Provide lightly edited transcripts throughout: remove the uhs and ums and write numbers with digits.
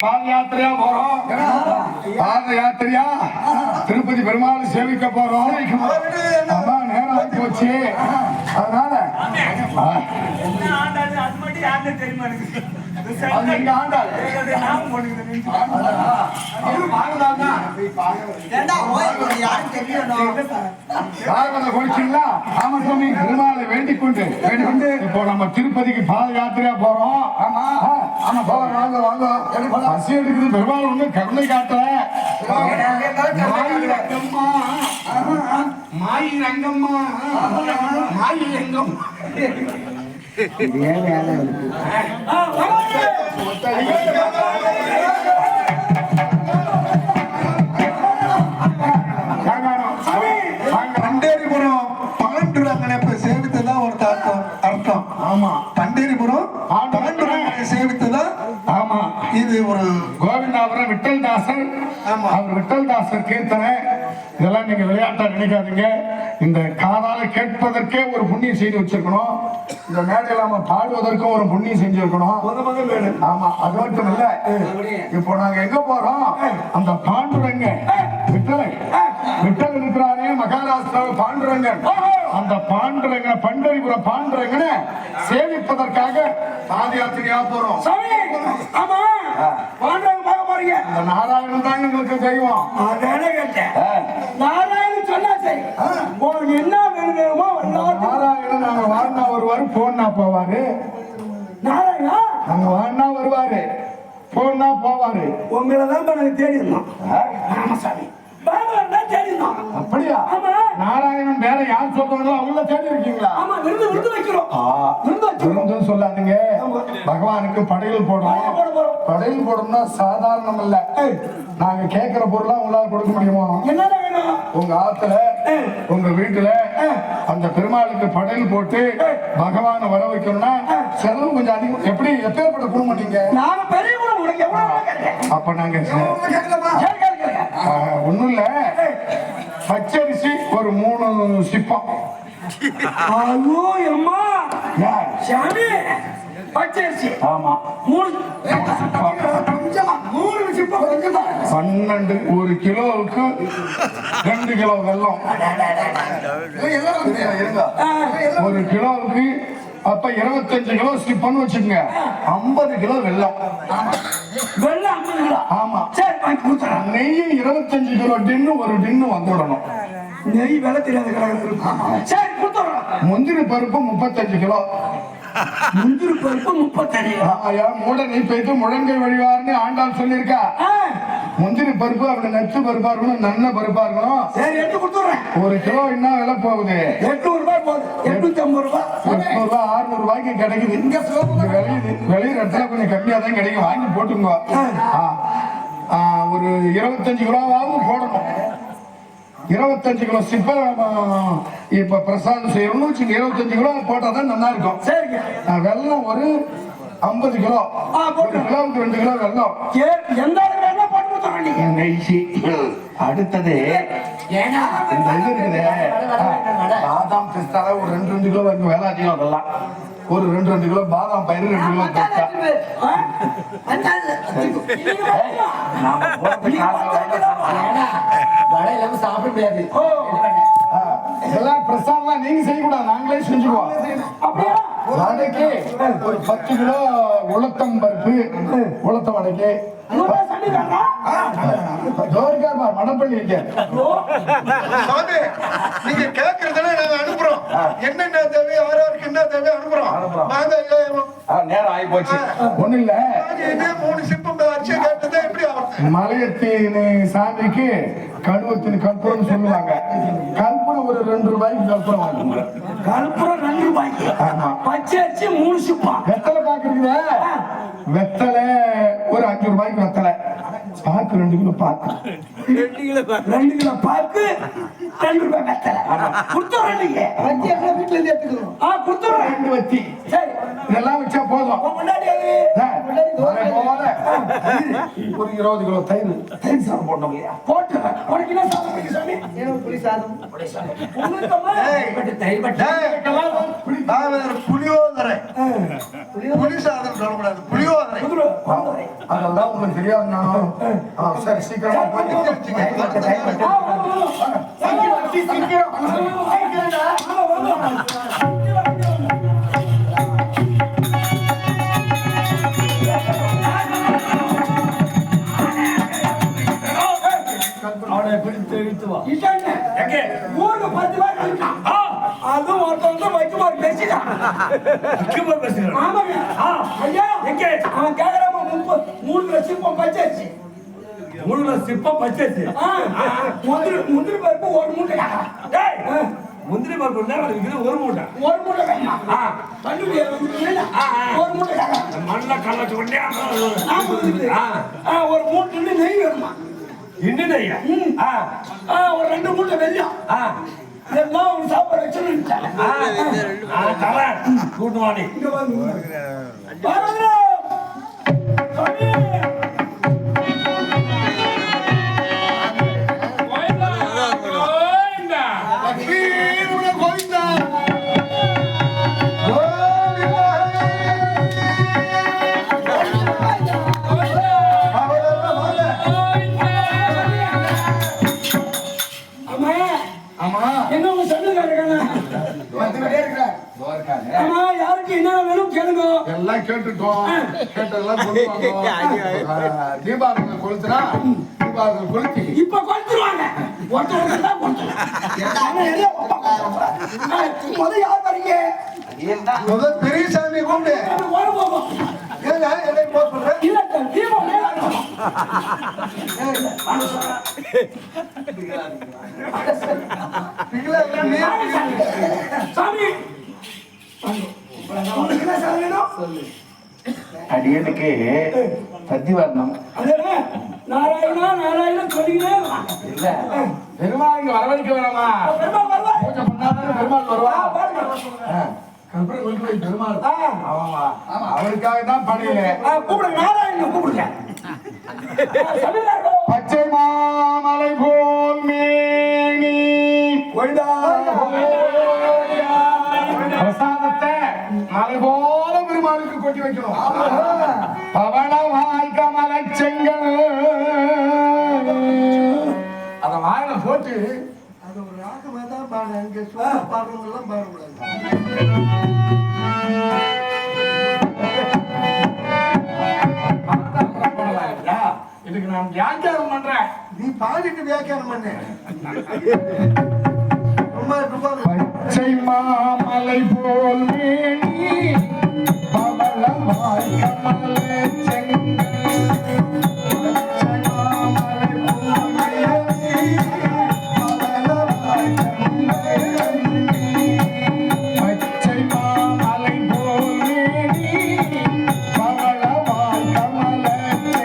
பாத யாத்திரையா போறோம். பாத யாத்திரையா திருப்பதி பெருமாள் சேவிக்க போறோம். அதான் நேரம் ஆகி போச்சு. அதனால பெருமாளை வேண்டிக் கொண்டு இப்போ நம்ம திருப்பதிக்கு பாத யாத்திரையா போறோம். பசி எடுக்குது. பெருமாள் ஒண்ணு கருணை காட்டுற மாயி ரங்கம்மா மாயி ரங்கம் பண்டேரிபுரம் பாண்டுரங்கனை சேவித்ததான் ஒரு அர்த்தம். ஆமா, பண்டேரிபுரம் பாண்டுரங்கனை சேவித்ததான். ஆமா, இது ஒரு கோவிந்தாபுரம் விட்டல்தாசர். அவர் விட்டல்தாசர் கீர்த்தனை. இதெல்லாம் நீங்க விளையாட்டா நினைக்காதீங்க. இந்த காதால கேட்பதற்கே ஒரு புண்ணியம் செய்து வச்சிருக்கணும். இந்த மேடையில நம்ம பாடுவதற்கும் ஒரு புண்ணியம் செஞ்சிருக்கணும். ஆமா, அது மட்டும் இல்ல. இப்போ நாங்க எங்க போறோம்? அந்த பாண்டுரங்க விட்டல் இருக்கிறாரே மகாராஷ்டிராவில் பாண்டுரங்கன். அந்த பாண்டுரங்க பண்டரிபுரம் பாண்டுரங்கனை சேவிப்பதற்காக பாத யாத்திரையா போறோம். இந்த நாராயணன் தான் எங்களுக்கு தெய்வம். நாராயணன் சொன்னா சரி. உங்களுக்கு என்ன வேணுமோ நாராயணன் நாங்க வாழ்னா வருவாரு, போனா போவாரு. நாராயணா நாங்க வாழ்னா வருவாரு, போனா போவாரு. உங்களை தான் நாங்க தேடி இருந்தோம். ராமசாமி அப்படியா? நாராயணன் வேற யார் சொல்றாங்களோ அவங்கள தேடி இருக்கீங்களா? விருந்து சொல்லாதீங்க. பகவானுக்கு படையல் போடுறோம். படையல் போடணும்னா சாதாரணம் இல்ல. நாங்க கேட்கிற பொருளா உங்களால கொடுக்க முடியுமா? உங்க ஆத்துல உங்க வீட்டுல அந்த பெருமாளுக்கு படையல் போட்டு பகவானை வர வைக்கணும்னா செலவு கொஞ்சம் அதிகம். எப்படி எப்பேற்பட்ட குடும்பம் நீங்க? அப்ப நாங்க ஒண்ணும் இல்ல, பச்சரிசி ஒரு 3 சிப்பம். ஐயோ அம்மா சாமி, பச்சரிசி ஆமா 3 சிப்பம். 12 1 கிலோவுக்கு 2 கிலோ வெல்லம். 1 கிலோவுக்கு அப்ப 25 கிலோ சிப்பன்னு வச்சுக்கோங்க. 50 கிலோ வெல்லம். வெல்லம் 50 கிலோ. ஆமா, சரி வாங்கி கொடுத்துறேன். நெய் 25 கிலோ டின்னு ஒரு டின்னு வந்துடணும். நெய் விலை தெரியாத கடை. சரி கொடுத்துறேன். முந்திரி பருப்பு 35 கிலோ. முந்திரி பருப்பு 35 கிலோ. மூட நெய் போயிட்டு முழங்கை வழிவாருன்னு ஆண்டாள் சொல்லியிருக்கா. முந்திரி பருப்பு அப்படி நச்சு பருப்பா இருக்கணும், நல்ல பருப்பா இருக்கணும். சரி எடுத்து கொடுத்துறேன். 1 கிலோ என்ன விலை போகுது? 800 ரூபாய் போகுது. 850 ரூபாய். 800 ரூபாய் 600 ரூபாய்க்கு கிடைக்குது. இங்க வெளியிற இடத்துல கொஞ்சம் கம்மியா தான் கிடைக்கும். வாங்கி போட்டுங்க. ஒரு 25 கிலோவாவது போடணும். 25 கிலோ சிப்ப இப்ப பிரசாதம் செய்யணும்னு வச்சுங்க. 25 கிலோ போட்டாதான் நல்லா இருக்கும். சரிங்க. வெல்லம் ஒரு 50 கிலோ. 1 கிலோவுக்கு 2 கிலோ வெல்லம். எந்த வேணா போட்டு கொடுத்துறேன். நெய்ச்சி. அடுத்தது இந்த இது இருக்குது, பாதாம் பிஸ்தால ஒரு 2 கிலோ வரைக்கும் வேலை அதிகம். அதெல்லாம் ஒரு 2 கிலோ பாதாம் பயிறு 2 கிலோ பிஸ்தா. சாப்பிட முடியாது. இதெல்லாம் பிரசாதம் நீங்க செய்யக்கூடாது, நாங்களே செஞ்சுக்குவோம். வடைக்கு ஒரு 10 கிலோ உளுத்தம் பருப்பு, உளுத்தம் வடைக்கு மணப்பள்ளி இருக்கு. நீங்க கேட்கறதுல நாங்க அனுப்புறோம். என்னென்ன தேவை, யாராருக்கு என்ன தேவை அனுப்புறோம். நேரம் ஆகி போச்சு. ஒண்ணு இல்ல, 3 சிப்பம் வச்சு கேட்டதே எப்படி ஆகும்? மலையத்தின் சாமிக்கு கழுவத்தின் கற்பூரம் சொல்லுவாங்க. கற்பூரம் ஒரு 2 ரூபாய்க்கு கற்பூரம் வாங்க. கற்பூரம் 2 ரூபாய்க்கு. பச்சரிசி 3 சிப்பம். வெத்தலை பாக்குறீங்க, வெத்தலை ஒரு 5 ரூபாய்க்கு வெத்தலை. பாக்கு 2 கிலோ பாக்கு. 2 கிலோ பாக்கு 2 ரூபாய் வெத்தலை. கொடுத்துறேன். நீங்க வச்சி எல்லாம் வீட்டுல இருந்து எடுத்துக்கணும். கொடுத்துறேன். 2 வச்சி. சரி, இதெல்லாம் வச்சா போதும். முன்னாடி ஒரு 20 கிலோ தயிர் சாதம் போடணும் இல்லையா? போட்டுறேன். உனக்கு என்ன சாதம் வைக்க சாமி? புளி சாதம். உங்களுக்கு அம்மா, பட்டு தயிர் பட்டு. நான் வேற புளியோதரை. புளி சாதம் சொல்லக்கூடாது, புளியோதரை. அதெல்லாம் உங்களுக்கு தெரியாதுண்ணா. சரி சீக்கிரமா போய் தயிர் பட்டு, தயிர் பட்டு. சீக்கிரம். அவனை பிடித்து இழுத்து வா. இதானே? ஊருக்கு 10 பேர் இருக்கான். அதுவும் ஒருத்தன் வைக்குமாறு பேசிட்டான். முக்கியமா பேசுகிறேன். ஆமாங்க. ஐயா, அவன் கேக்குறாம 3 லட்சம் பச்சரிசி. 3 கிலோ சிப்பம் பச்சரிசி. முந்திரி பருப்பு 1 மூட்டை கேக்குறான். டேய், முந்திரி பருப்பு இருந்தா அவனுக்கு விற்கிறது 1 மூட்டை. 1 மூட்டை வேணும். பள்ளிக்கு வந்து 1 மூட்டை கேக்குறான். மண்ணை கள்ளச்சு கொண்டே ஒரு மூட்டை நெய் வேணுமா? இன்னும் ஐயா. ஒரு 2 மூட்டை வெல்லம். இதெல்லாம் ஒரு சாப்பாடு வச்சு தரேன். கூட்டு வாடி. இங்க வந்து எல்லாம் கேட்டுட்டோம். கேட்டதெல்லாம் சொல்லுவாங்க. தீபாவளி கொளுத்துனா தீபாவளி கொளுத்தி இப்ப கொளுத்துருவாங்க. ஒருத்தர் தான் முதல் யார் வரீங்க? முதல் பெரியசாமி கூப்பிடு. போகும் ஏங்க என்னை போக சொல்றேன்? இல்ல தீபம் சாமி என்ன சாமி வேணும்? அடியனுக்கு சத்தி வரணும். நாராயணா நாராயணா சொல்லிக்கிட்டே இல்ல பெருமாள் இங்க வரவழைக்க வேணாமா? பெருமாள் வருவார். பூஜை பண்ணாதான் பெருமாள் வருவா. பாருங்க. கற்பனை கொண்டு போய் பெருமாள் ஆமா அவருக்காக தான் பணியில கூப்பிடுங்க. நாராயணன் கூப்பிடுங்க. பச்சை மாமலை போல் மேனி பிரசாதத்தை மலை போல பெருமாளுக்கு கொட்டி வைக்கணும். பவளவாய் கமலை செங்கல் அத வாயில போட்டு அது ஒரு ராகமா தான் பாடு. அங்க சொல்ல பாடுறவங்க எல்லாம் பாடக்கூடாது. இதுக்கு நான் வியாக்கியானம் பண்றேன். நீ பாடிட்டு வியாக்கியானம் பண்ணு. பச்சை மாமலை போல் மேனி பவளவாய் கமலை செங்கல் பச்சை மாமலை போல் மேனி பவளவாய் கமலை பச்சை மாமலை போல் மேனி பவளவாய் கமலை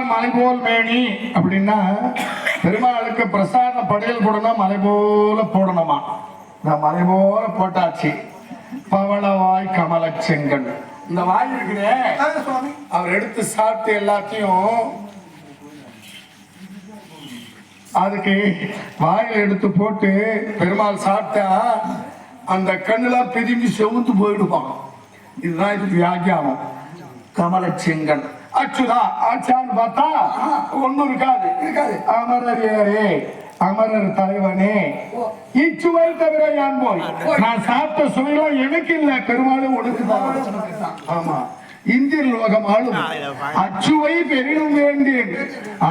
மலை போல் மேனி அப்படின்னா பெருமாளுக்கு பிரசாத படையல் போடணும் மலை போல போடணுமா. இந்த மலை போல போட்டாச்சு. பவளவாய் கமல செங்கன் இந்த வாய் இருக்குதே, சுவாமி அவர் எடுத்து சாப்பிட்டு எல்லாத்தையும் அதுக்கு வாயில எடுத்து போட்டு பெருமாள் சாப்பிட்டா அந்த கண்ணுலாம் பிதுங்கி செவுந்து போயிடுவான். இதுதான் இது வியாக்கியானம். கமல செங்கன் அச்சுதா ஆச்சான்னு பார்த்தா ஒண்ணும் இருக்காது. அமரரே அமரர் தலைவனே, இச்சுவை தவிர யான் போய் நான் சாப்பிட்ட சுவையெல்லாம் எனக்கு இல்ல, பெருமாளும் உனக்கு தான். ஆமா, இந்தியர் லோகம் ஆளும் அச்சுவை பெரிதும் வேண்டேன்,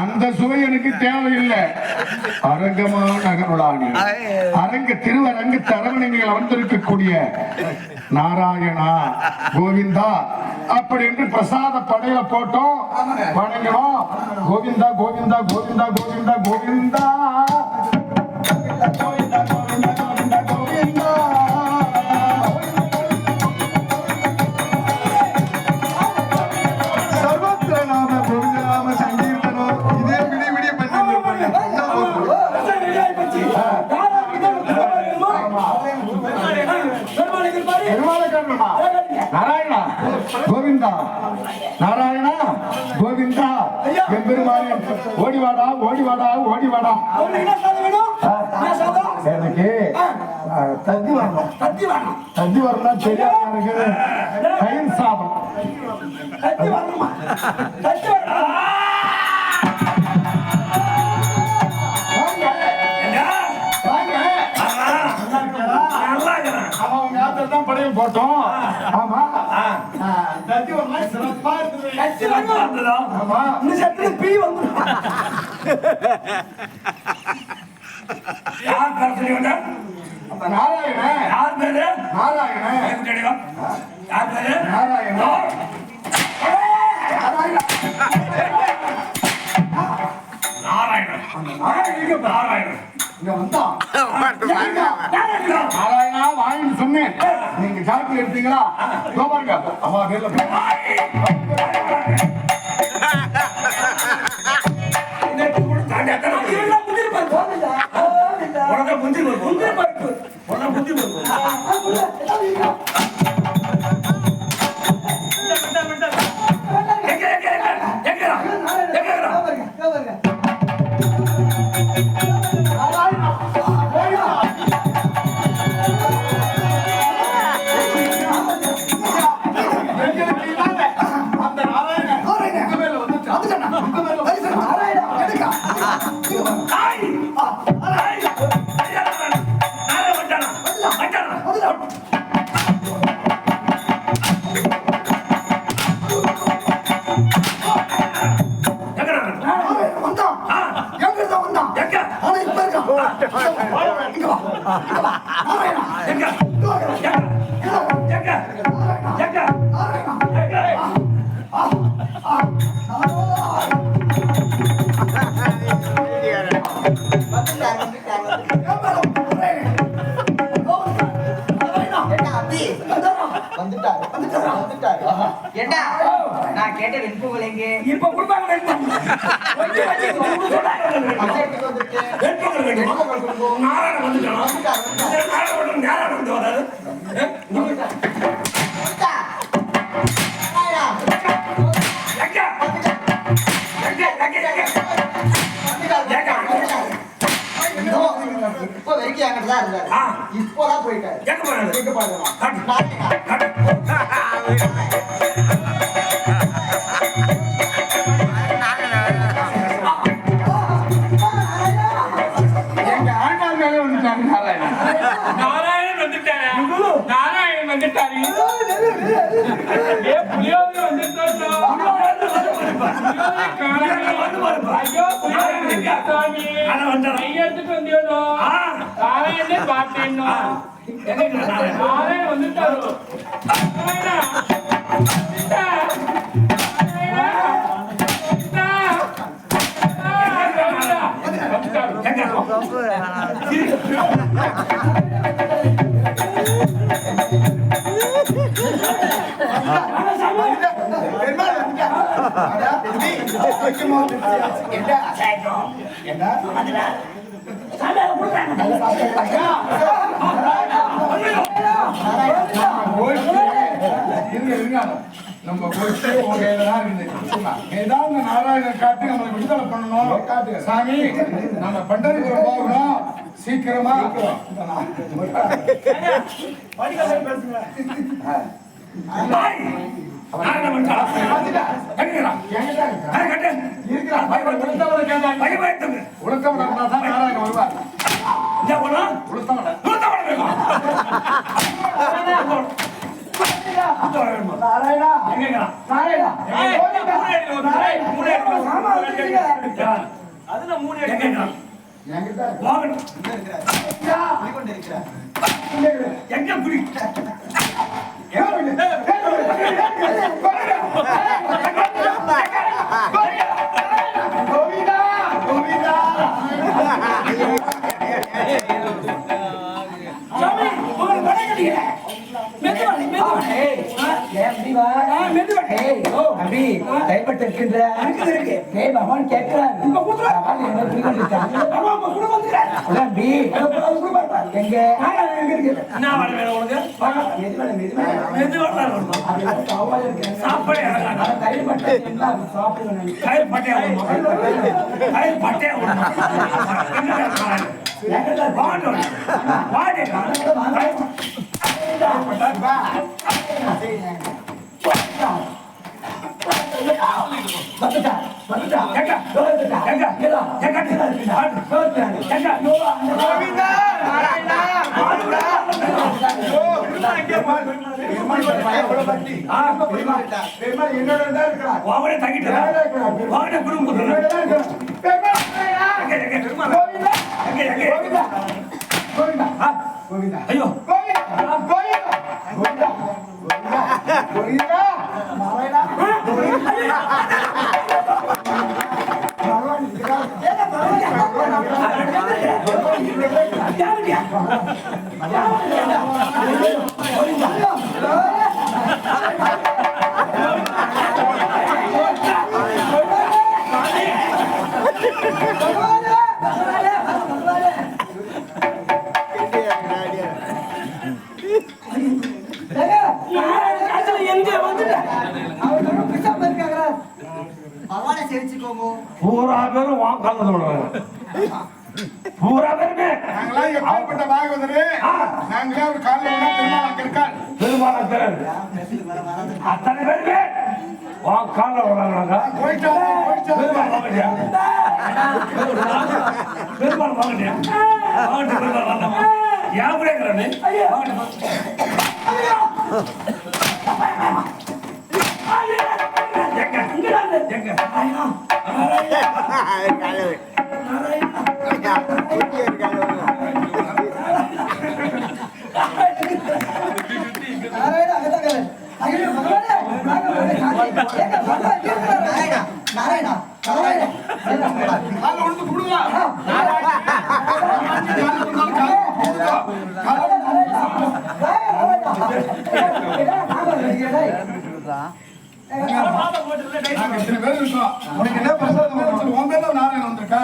அந்த சுவை எனக்கு தேவையில்லை. அரங்கமான நகருளானே, அரங்க திருவரங்கு அரவணையில் வந்திருக்கக்கூடிய நாராயணா கோவிந்தா அப்படி என்று பிரசாத படையில போட்டோம், வணங்கணும். கோவிந்தா கோவிந்தா கோவிந்தா கோவிந்தா கோவிந்தா கோவிந்தா கோவிந்தா கோவிந்தா சர்வத்திர நாம கோவிந்த நாம சங்கீர்த்தனம். இதே விடி விடி நாராயணா கோவிந்தா நாராயணா கோவிந்தா எம்பெருமானே, ஓடிவாடா ஓடிவாடா ஓடிவாடா. எனக்கு தத்தி வரணும், தத்தி வரணும் தெரியாது எனக்கு. தயிர் சாதம் படையில் போட்டோம். ஆமா, தத்தி வரணும் சிறப்பா இருக்குது. ஆமா, பீ வந்து யார் பேசுறீங்க? நாராயணன். யார் பேரு? நாராயணன். யார் பேரு? நாராயணன். நாராயணன் இங்க வந்தான். நாராயணா வாங்கிட்டு சொன்னேன், நீங்க சாப்பிட்டு எடுத்தீங்களா? பாருங்க அம்மா பேர்ல நான் கேட்ட வெண்பூக்கள் எங்கே? இப்ப கொடுப்பாங்க. இப்போ வரைக்கும் என்கிட்ட தான் இருந்தாரு. இப்போதான் போயிட்டாரு. எங்க ஆண்டாள் மேல வந்துட்டாங்க. நாராயணன் வந்துட்டாரு. நாராயணன் வந்துட்டாரு. ஏ புலியோதரை வந்துட்டாரு. ஐயோ புலியோதரை வந்துட்டாரு. கையெடுத்துட்டு வந்தியோனோ. நாராயணன் பார்த்தேனோ. நாராயணன் வந்துட்டாரு. என்ன நல்லா சாப்பிட்டாங்க. நம்ம கோயிலே உங்க இதெல்லாம் இருக்குது. ஏதாவது நாராயணன் காட்டி நம்மளை விடுதலை பண்ணணும். காட்டு சாமி, நம்ம பண்டரிபுரம் போகணும் சீக்கிரமா. உளுத்தவன தான் நாராயணன் வருவார். நாராயணா நாராயணா அதுல 3 எங்க புடி கோவிந்தா கோவிந்தா சாமி உங்களை வணங்குறீங்க. மெதுவாடி மெதுவாடி ஏம்டிவா மெதுவாடி ஓ அபி டைபட் இருக்கின்ற இருக்கு ஏய் பகவான் கேக்குறார் உங்க குடுற ஆளு என்ன புரிஞ்சிட்டாங்க பகவான் குடுற வந்துறார் அபி எங்க எங்க இருக்கு நான் வர வேற உனக்கு மெதுவாடி அது சாப்பாடு இருக்கு சாப்பாடு அத டைபட் எல்லாம் சாப்பிடுவேன் கயிறு பட்டையா கயிறு பட்டையா ஐயோ பகவானை சேவிச்சுக்கோங்க. பூரா பேரும் வாங்கால பூரா பேருமே நாங்களாம் எப்பேற்பட்ட பாகவதரு. நாங்களே ஒரு காலையில் பெருமாள் அங்க இருக்கார். பெருமாள் அத்தனை பேருமே வாங்கால வராங்க. போயிட்டாரு போயிட்டாரு. பெருமாள் வாங்கிட்டியா பெருமாள் வந்தோம் யான் கூட இருக்கிறானே நாராயணா நாராயணா காலை உழுந்து குடுவா. நாங்க இத்தனை பேர் இருக்கோம். உனக்கு என்ன பிரசாதம் வேணும்? உன் பேர்ல நாராயணன் வந்திருக்கா.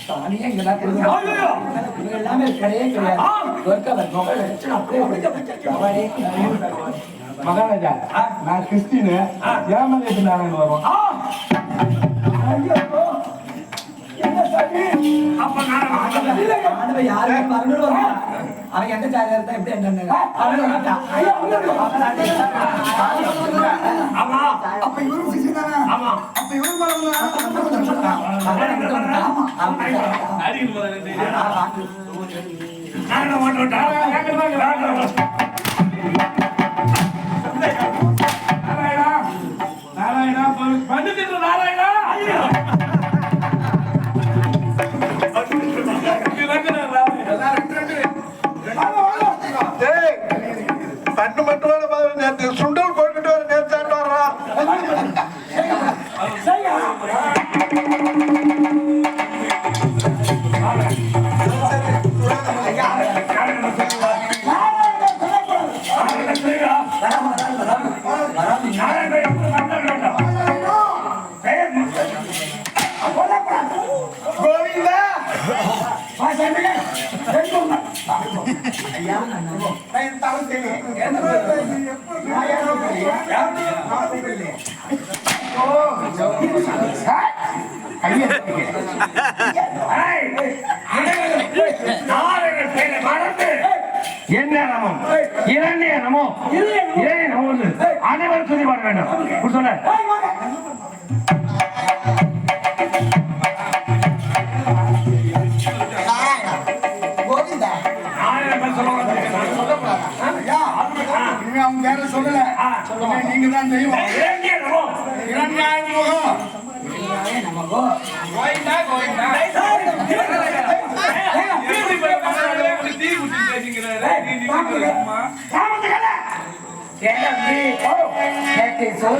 சாமியே இங்கதான் தெரியும் எல்லாமே கிடையே மகாராஜா, நான் கிறிஸ்டினு. ஏமாந்து நாராயணன் வருவோம். யாருமே மறந்துட்டு வருவான். அவன் எந்த ஜாதியா இருந்தா எப்படி என்ன ஆமா அப்ப இவரும் சிசி தானே? ஆமா அப்ப இவரும் மறந்து நாராயணா பண்ணிட்டு நாராயணா கண்ணு மட்டும் நேற்று சுண்டல் போட்டுட்டு வர நேற்று வர்றா. கோவிந்தா. ஐயா நான் தவறு செய்யலையே. நான் யாரும் கூப்பிடலையே. நான் கூப்பிடலையே. நாராயணன் பேரை மறந்து என்ன நமம் இரண்டிய நமோ இறை நமோ அனைவரும் சொல்லி பாட வேண்டும் சொல்ல நாராயணா கோவிந்தா நாராயணன் சொல்லுவாங்க ஐயா, இனிமே அவங்க வேற சொல்லல. நீங்க தான் தெய்வம். இரண்டிய நமோ இரண்டாயிரம் முகம். கோயிந்தா கோயிந்தா தீ குத்தி பேசிக்கிறாரு நேற்று